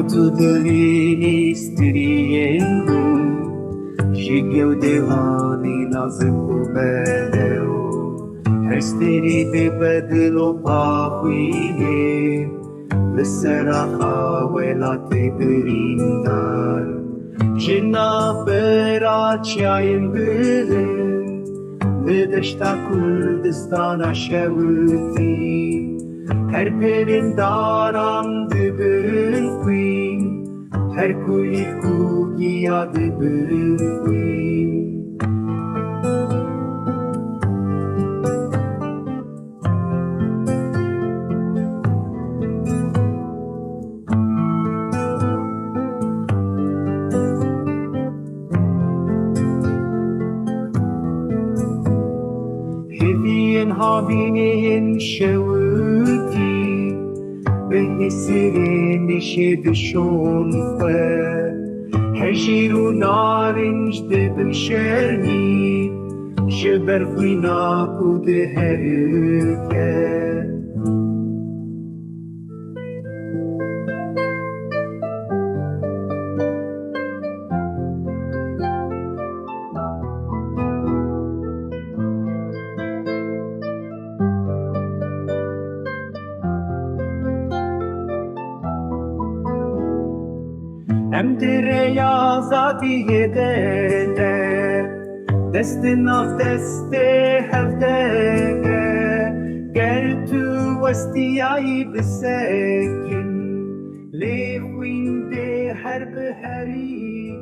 tu dirînî stiriyên ji gewdê anî nazik û bedew her stirî dibe dilopa xwînê li sera welatê birîndar ji navbera çiyayên bilind li deşta Kurdistana şewitî her pelên daran dibin xwîn her kulîlk û giya dibin xwîn. Hêviyên havînê şewitî ve hêsirên dişon xwe Hejîr û narîn ji dibin şernî ji ber xwîna û diherike. Em direya azadiyê de destin nav destê hevdê gel tu westiyayî bisekin lê xwîn dê her biherî